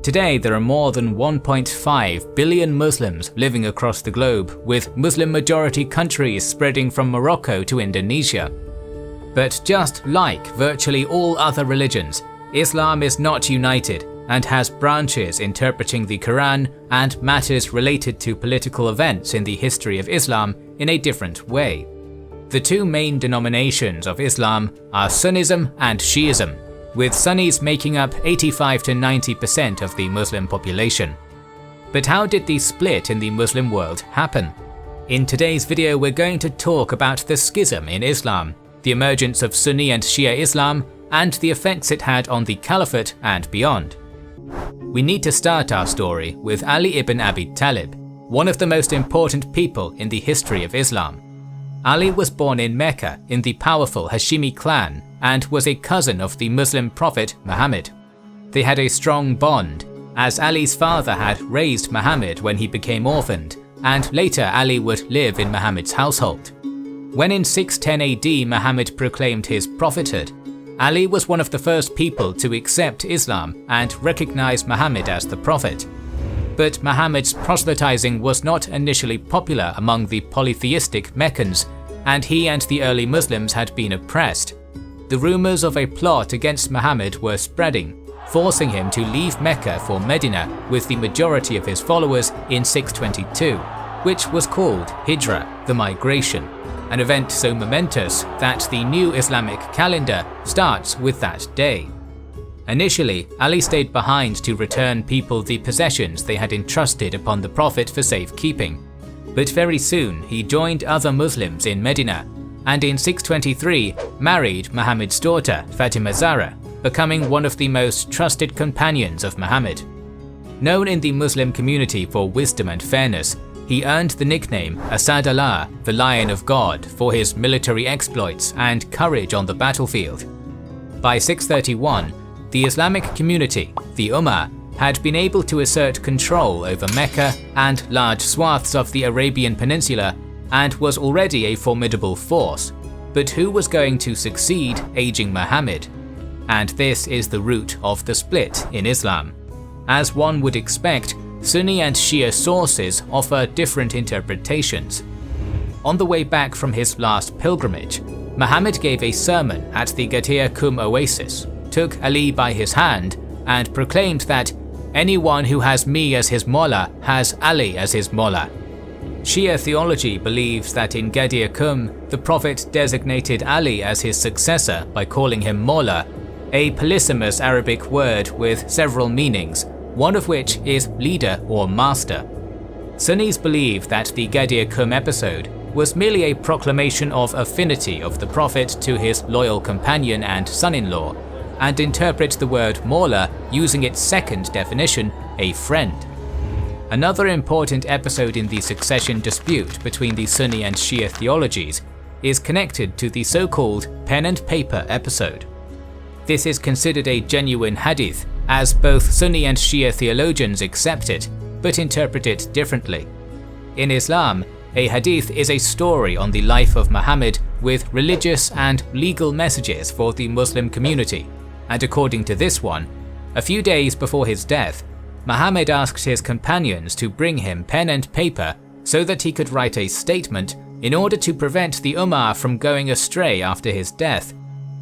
Today there are more than 1.5 billion Muslims living across the globe, with Muslim-majority countries spreading from Morocco to Indonesia. But just like virtually all other religions, Islam is not united and has branches interpreting the Quran and matters related to political events in the history of Islam in a different way. The two main denominations of Islam are Sunnism and Shiism, with Sunnis making up 85 to 90% of the Muslim population. But how did the split in the Muslim world happen? In today's video we're going to talk about the schism in Islam, the emergence of Sunni and Shia Islam, and the effects it had on the Caliphate and beyond. We need to start our story with Ali ibn Abi Talib, one of the most important people in the history of Islam. Ali was born in Mecca in the powerful Hashimi clan and was a cousin of the Muslim prophet Muhammad. They had a strong bond, as Ali's father had raised Muhammad when he became orphaned, and later Ali would live in Muhammad's household. When in 610 AD Muhammad proclaimed his prophethood, Ali was one of the first people to accept Islam and recognize Muhammad as the prophet. But Muhammad's proselytizing was not initially popular among the polytheistic Meccans, and he and the early Muslims had been oppressed. The rumors of a plot against Muhammad were spreading, forcing him to leave Mecca for Medina with the majority of his followers in 622, which was called Hijra, the migration, an event so momentous that the new Islamic calendar starts with that day. Initially, Ali stayed behind to return people the possessions they had entrusted upon the Prophet for safekeeping. But very soon he joined other Muslims in Medina, and in 623 married Muhammad's daughter Fatima Zahra, becoming one of the most trusted companions of Muhammad. Known in the Muslim community for wisdom and fairness, he earned the nickname Asad Allah, the Lion of God, for his military exploits and courage on the battlefield. By 631, the Islamic community, the Ummah, had been able to assert control over Mecca and large swaths of the Arabian Peninsula and was already a formidable force. But who was going to succeed aging Muhammad? And this is the root of the split in Islam. As one would expect, Sunni and Shia sources offer different interpretations. On the way back from his last pilgrimage, Muhammad gave a sermon at the Ghadir Qum oasis, took Ali by his hand, and proclaimed that anyone who has me as his Mawla has Ali as his Mawla. Shia theology believes that in Ghadir Qum, the Prophet designated Ali as his successor by calling him Mawla, a polysemous Arabic word with several meanings, one of which is leader or master. Sunnis believe that the Ghadir Qum episode was merely a proclamation of affinity of the Prophet to his loyal companion and son-in-law, and interpret the word Mawla using its second definition, a friend. Another important episode in the succession dispute between the Sunni and Shia theologies is connected to the so-called pen and paper episode. This is considered a genuine hadith, as both Sunni and Shia theologians accept it, but interpret it differently. In Islam, a hadith is a story on the life of Muhammad with religious and legal messages for the Muslim community, and according to this one, a few days before his death, Muhammad asked his companions to bring him pen and paper so that he could write a statement in order to prevent the Ummah from going astray after his death.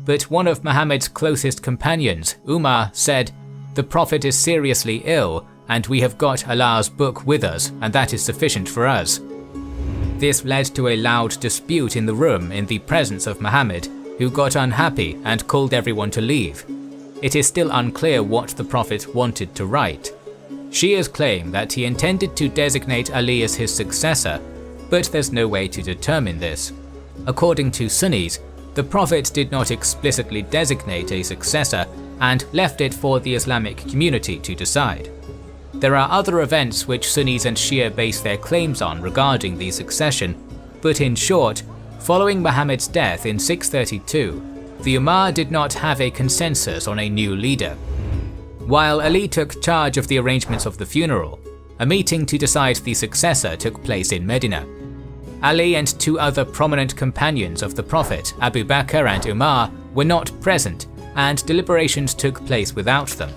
But one of Muhammad's closest companions, Umar, said, "The Prophet is seriously ill, and we have got Allah's book with us, and that is sufficient for us." This led to a loud dispute in the room in the presence of Muhammad, who got unhappy and called everyone to leave. It is still unclear what the Prophet wanted to write. Shias claim that he intended to designate Ali as his successor, but there's no way to determine this. According to Sunnis, the Prophet did not explicitly designate a successor and left it for the Islamic community to decide. There are other events which Sunnis and Shia base their claims on regarding the succession, but in short, following Muhammad's death in 632, the Ummah did not have a consensus on a new leader. While Ali took charge of the arrangements of the funeral, a meeting to decide the successor took place in Medina. Ali and two other prominent companions of the Prophet, Abu Bakr and Umar, were not present, and deliberations took place without them.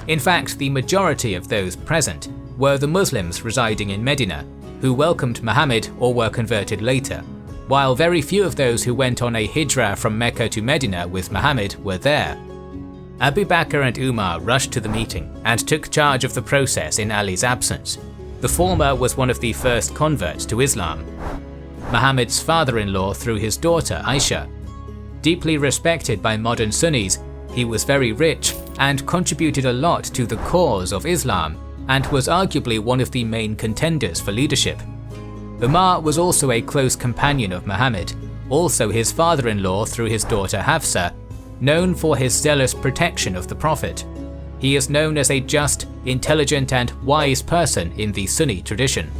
In fact, the majority of those present were the Muslims residing in Medina, who welcomed Muhammad or were converted later, while very few of those who went on a hijrah from Mecca to Medina with Muhammad were there. Abu Bakr and Umar rushed to the meeting and took charge of the process in Ali's absence. The former was one of the first converts to Islam, Muhammad's father-in-law through his daughter Aisha. Deeply respected by modern Sunnis, he was very rich and contributed a lot to the cause of Islam and was arguably one of the main contenders for leadership. Umar was also a close companion of Muhammad, also his father-in-law through his daughter Hafsa, known for his zealous protection of the Prophet. He is known as a just, intelligent and wise person in the Sunni tradition.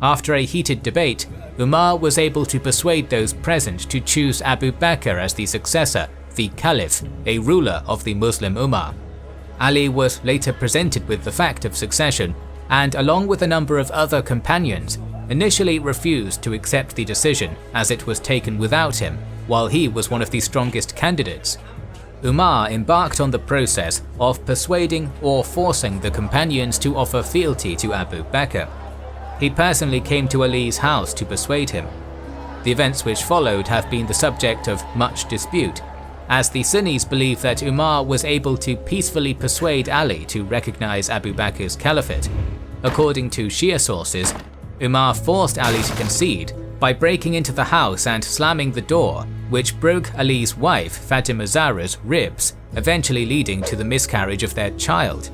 After a heated debate, Umar was able to persuade those present to choose Abu Bakr as the successor, the Caliph, a ruler of the Muslim Ummah. Ali was later presented with the fact of succession and, along with a number of other companions, initially refused to accept the decision as it was taken without him, while he was one of the strongest candidates. Umar embarked on the process of persuading or forcing the companions to offer fealty to Abu Bakr. He personally came to Ali's house to persuade him. The events which followed have been the subject of much dispute, as the Sunnis believe that Umar was able to peacefully persuade Ali to recognize Abu Bakr's caliphate. According to Shia sources, Umar forced Ali to concede by breaking into the house and slamming the door, which broke Ali's wife Fatima Zahra's ribs, eventually leading to the miscarriage of their child.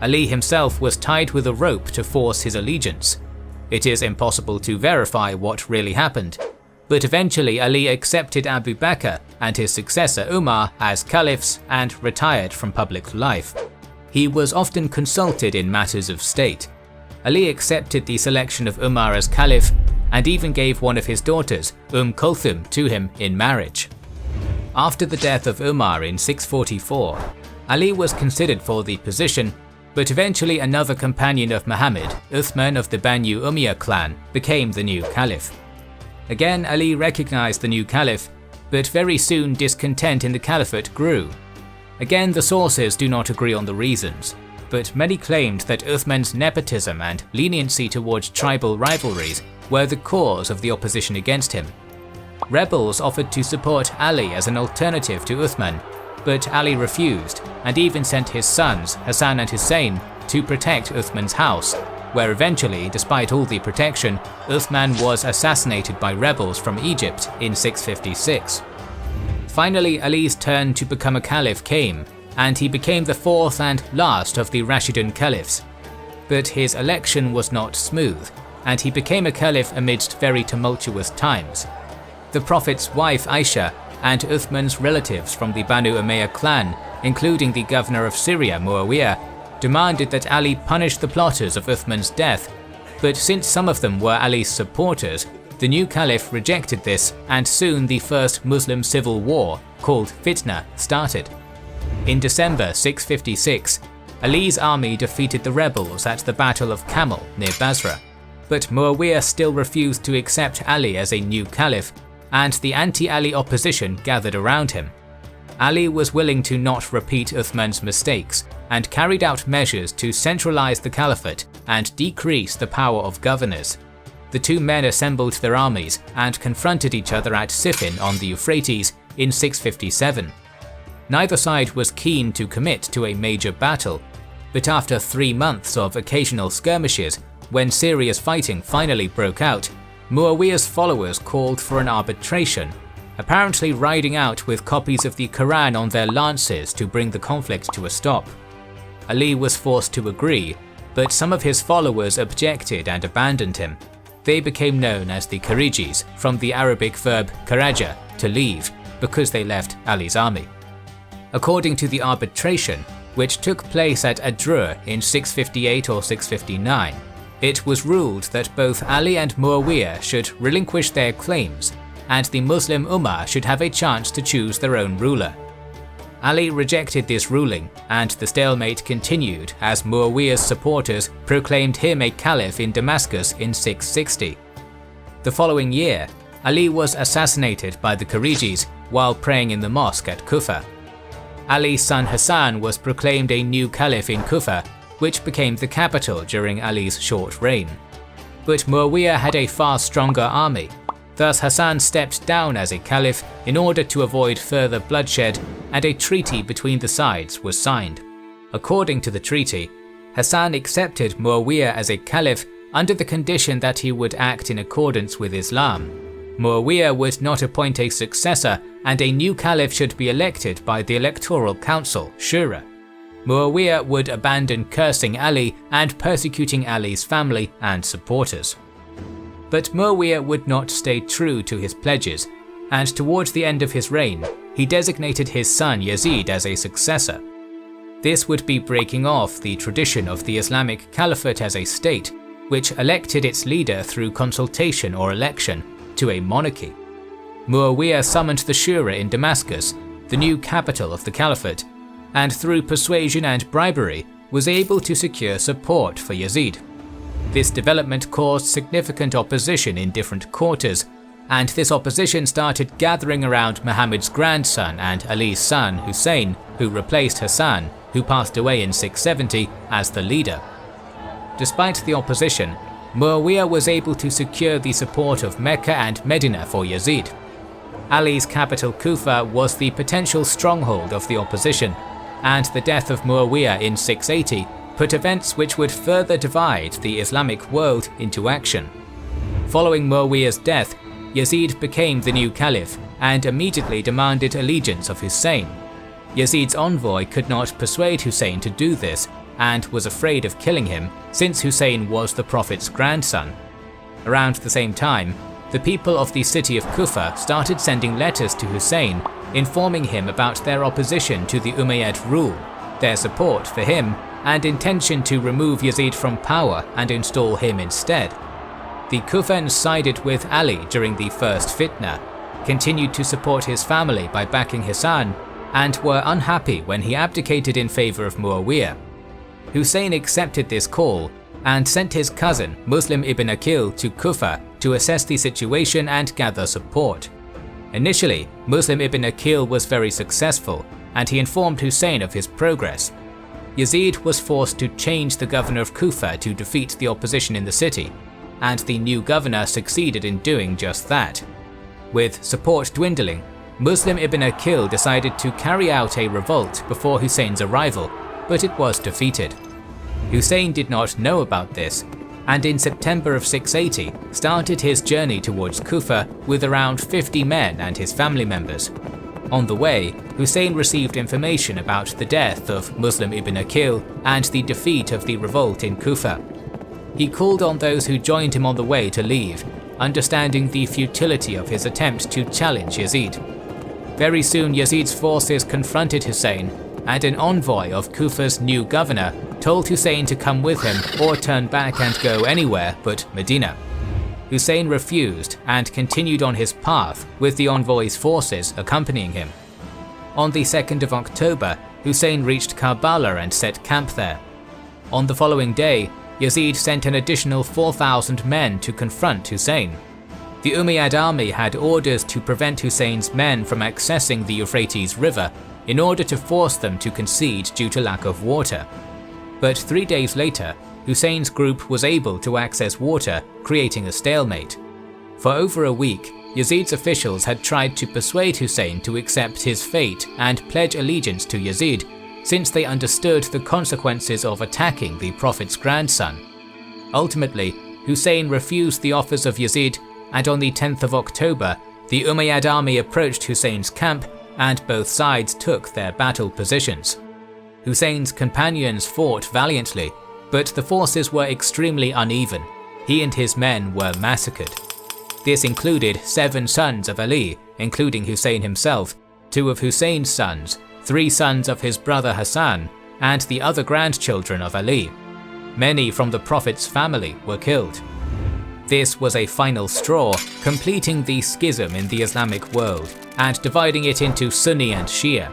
Ali himself was tied with a rope to force his allegiance. It is impossible to verify what really happened, but eventually Ali accepted Abu Bakr and his successor Umar as caliphs and retired from public life. He was often consulted in matters of state. Ali accepted the selection of Umar as caliph and even gave one of his daughters, Kulthum, to him in marriage. After the death of Umar in 644, Ali was considered for the position, but eventually another companion of Muhammad, Uthman of the Banu Umayyah clan, became the new caliph. Again, Ali recognized the new caliph, but very soon discontent in the caliphate grew. Again, the sources do not agree on the reasons, but many claimed that Uthman's nepotism and leniency towards tribal rivalries were the cause of the opposition against him. Rebels offered to support Ali as an alternative to Uthman, but Ali refused and even sent his sons, Hassan and Hussein, to protect Uthman's house, where eventually, despite all the protection, Uthman was assassinated by rebels from Egypt in 656. Finally, Ali's turn to become a caliph came, and he became the fourth and last of the Rashidun caliphs. But his election was not smooth, and he became a caliph amidst very tumultuous times. The Prophet's wife Aisha and Uthman's relatives from the Banu Umayyah clan, including the governor of Syria Muawiyah, demanded that Ali punish the plotters of Uthman's death, but since some of them were Ali's supporters, the new caliph rejected this, and soon the first Muslim civil war, called Fitna, started. In December 656, Ali's army defeated the rebels at the Battle of Camel near Basra, but Muawiyah still refused to accept Ali as a new caliph, and the anti-Ali opposition gathered around him. Ali was willing to not repeat Uthman's mistakes, and carried out measures to centralize the caliphate and decrease the power of governors. The two men assembled their armies and confronted each other at Siffin on the Euphrates in 657. Neither side was keen to commit to a major battle, but after 3 months of occasional skirmishes, when serious fighting finally broke out, Muawiyah's followers called for an arbitration, apparently riding out with copies of the Quran on their lances to bring the conflict to a stop. Ali was forced to agree, but some of his followers objected and abandoned him. They became known as the Kharijis, from the Arabic verb kharaja, to leave, because they left Ali's army. According to the arbitration, which took place at Adrur in 658 or 659, it was ruled that both Ali and Muawiyah should relinquish their claims, and the Muslim Ummah should have a chance to choose their own ruler. Ali rejected this ruling, and the stalemate continued as Muawiyah's supporters proclaimed him a caliph in Damascus in 660. The following year, Ali was assassinated by the Kharijis while praying in the mosque at Kufa. Ali's son Hassan was proclaimed a new caliph in Kufa, which became the capital during Ali's short reign. But Muawiyah had a far stronger army. Thus Hassan stepped down as a caliph in order to avoid further bloodshed, and a treaty between the sides was signed. According to the treaty, Hassan accepted Muawiyah as a caliph under the condition that he would act in accordance with Islam. Muawiyah would not appoint a successor, and a new caliph should be elected by the electoral council, shura. Muawiyah would abandon cursing Ali and persecuting Ali's family and supporters. But Muawiyah would not stay true to his pledges, and towards the end of his reign, he designated his son Yazid as a successor. This would be breaking off the tradition of the Islamic Caliphate as a state, which elected its leader through consultation or election, to a monarchy. Muawiyah summoned the Shura in Damascus, the new capital of the Caliphate, and through persuasion and bribery was able to secure support for Yazid. This development caused significant opposition in different quarters, and this opposition started gathering around Muhammad's grandson and Ali's son Hussein, who replaced Hassan, who passed away in 670, as the leader. Despite the opposition, Muawiyah was able to secure the support of Mecca and Medina for Yazid. Ali's capital Kufa was the potential stronghold of the opposition, and the death of Muawiyah in 680 put events which would further divide the Islamic world into action. Following Muawiyah's death, Yazid became the new caliph and immediately demanded allegiance of Hussein. Yazid's envoy could not persuade Hussein to do this and was afraid of killing him, since Hussein was the Prophet's grandson. Around the same time, the people of the city of Kufa started sending letters to Hussein informing him about their opposition to the Umayyad rule, their support for him, and intention to remove Yazid from power and install him instead. The Kufans sided with Ali during the first fitna, continued to support his family by backing Hassan, and were unhappy when he abdicated in favor of Muawiyah. Hussein accepted this call and sent his cousin Muslim ibn Aqil to Kufa to assess the situation and gather support. Initially, Muslim ibn Aqil was very successful, and he informed Hussein of his progress. Yazid was forced to change the governor of Kufa to defeat the opposition in the city, and the new governor succeeded in doing just that. With support dwindling, Muslim ibn Aqil decided to carry out a revolt before Hussein's arrival, but it was defeated. Hussein did not know about this, and in September of 680 started his journey towards Kufa with around 50 men and his family members. On the way, Hussein received information about the death of Muslim ibn Aqil and the defeat of the revolt in Kufa. He called on those who joined him on the way to leave, understanding the futility of his attempt to challenge Yazid. Very soon Yazid's forces confronted Hussein, and an envoy of Kufa's new governor told Hussein to come with him or turn back and go anywhere but Medina. Hussein refused and continued on his path with the envoy's forces accompanying him. On the 2nd of October, Hussein reached Karbala and set camp there. On the following day, Yazid sent an additional 4,000 men to confront Hussein. The Umayyad army had orders to prevent Hussein's men from accessing the Euphrates River in order to force them to concede due to lack of water. But 3 days later, Hussein's group was able to access water, creating a stalemate. For over a week, Yazid's officials had tried to persuade Hussein to accept his fate and pledge allegiance to Yazid, since they understood the consequences of attacking the Prophet's grandson. Ultimately, Hussein refused the offers of Yazid, and on the 10th of October, the Umayyad army approached Hussein's camp and both sides took their battle positions. Hussein's companions fought valiantly, but the forces were extremely uneven. He and his men were massacred. This included 7 sons of Ali, including Hussein himself, 2 of Hussein's sons, 3 sons of his brother Hassan, and the other grandchildren of Ali. Many from the Prophet's family were killed. This was a final straw, completing the schism in the Islamic world and dividing it into Sunni and Shia.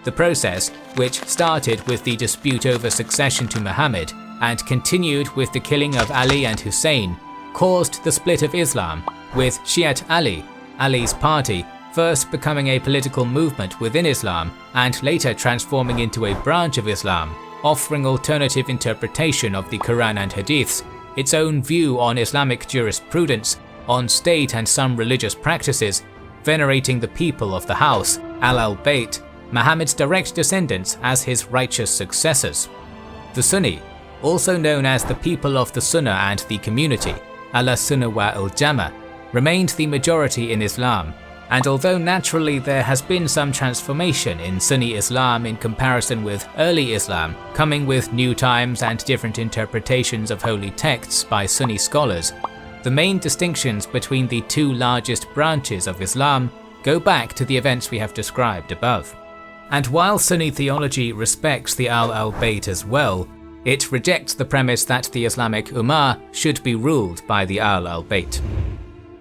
The process, which started with the dispute over succession to Muhammad and continued with the killing of Ali and Hussein, caused the split of Islam, with Shi'at Ali, Ali's party, first becoming a political movement within Islam and later transforming into a branch of Islam, offering alternative interpretation of the Quran and Hadiths, its own view on Islamic jurisprudence, on state and some religious practices, venerating the people of the house, al-Bayt, Muhammad's direct descendants, as his righteous successors. The Sunni, also known as the people of the Sunnah and the community, al-Sunnah wa al-Jama, remained the majority in Islam, and although naturally there has been some transformation in Sunni Islam in comparison with early Islam, coming with new times and different interpretations of holy texts by Sunni scholars, the main distinctions between the two largest branches of Islam go back to the events we have described above. And while Sunni theology respects the al-Bayt as well, it rejects the premise that the Islamic Ummah should be ruled by the al-Bayt.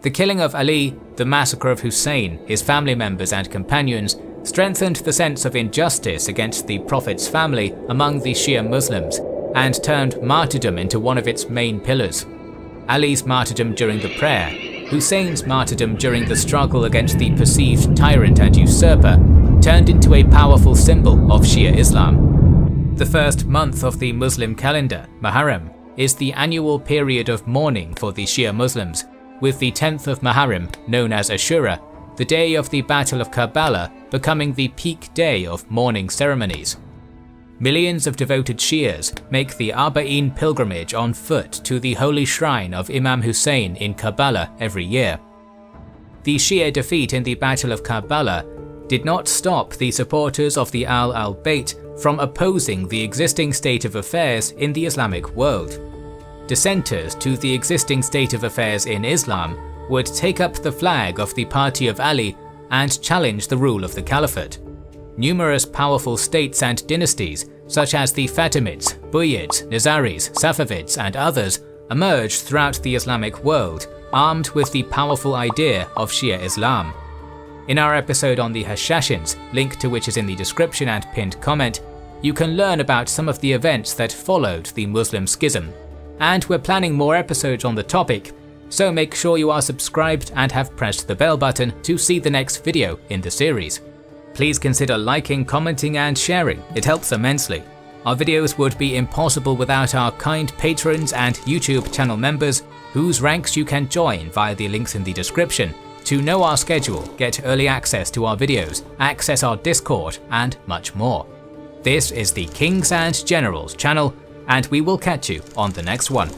The killing of Ali, the massacre of Hussein, his family members and companions, strengthened the sense of injustice against the Prophet's family among the Shia Muslims and turned martyrdom into one of its main pillars. Ali's martyrdom during the prayer, Hussein's martyrdom during the struggle against the perceived tyrant and usurper, turned into a powerful symbol of Shia Islam. The first month of the Muslim calendar, Muharram, is the annual period of mourning for the Shia Muslims, with the 10th of Muharram, known as Ashura, the day of the Battle of Karbala, becoming the peak day of mourning ceremonies. Millions of devoted Shias make the Arba'in pilgrimage on foot to the holy shrine of Imam Hussein in Karbala every year. The Shia defeat in the Battle of Karbala did not stop the supporters of the al-Bayt from opposing the existing state of affairs in the Islamic world. Dissenters to the existing state of affairs in Islam would take up the flag of the party of Ali and challenge the rule of the Caliphate. Numerous powerful states and dynasties, such as the Fatimids, Buyyids, Nizaris, Safavids, and others, emerged throughout the Islamic world, armed with the powerful idea of Shia Islam. In our episode on the Hashashins, link to which is in the description and pinned comment, you can learn about some of the events that followed the Muslim schism. And we're planning more episodes on the topic, so make sure you are subscribed and have pressed the bell button to see the next video in the series. Please consider liking, commenting and sharing, it helps immensely. Our videos would be impossible without our kind patrons and YouTube channel members, whose ranks you can join via the links in the description, to know our schedule, get early access to our videos, access our Discord and much more. This is the Kings and Generals channel, and we will catch you on the next one.